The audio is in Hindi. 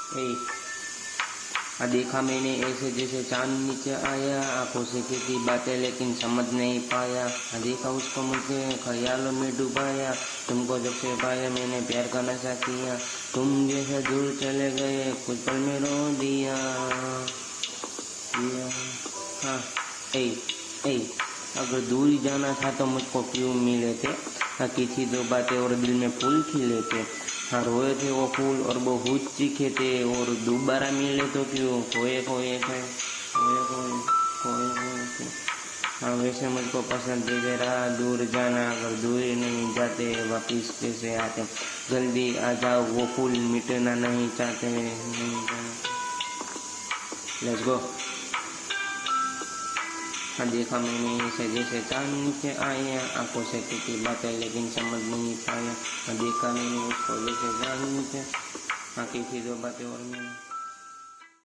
ए देखा मैंने ऐसे जैसे चांद नीचे आया, आंखों से की थी बातें लेकिन समझ नहीं पाया। देखा उसको मुझे ख्यालों में डुबाया, तुमको जब से पाया मैंने प्यार का नशा किया। तुम जैसे दूर चले गए कुछ पल में रो दिया। हाँ ए ए अगर दूर ही जाना था तो मुझको क्यों मिले थे। की थी दो बातें और दिल में फूल खिले थे। हाँ रोए थे वो फूल और बहुत चीखे थे, और दोबारा मिले तो क्यों खोए खोए थे, खोए खोए खोए खोए थे। हाँ वैसे मुझको पसंद है तेरा दूर जाना, अगर दूर नहीं जाते वापिस कैसे आते। जल्दी आ जाओ वो फूल मिटना नहीं चाहते, नहीं चाहते। Let's go. हाँ देखा मैंने ऐसे जैसे चांद नीचे आया, आंखों से की बातें लेकिन समझ नहीं पाया। हाँ देखा मैंने उसको जैसे चांद नीचे, हाँ की थी दो बातें और मैंने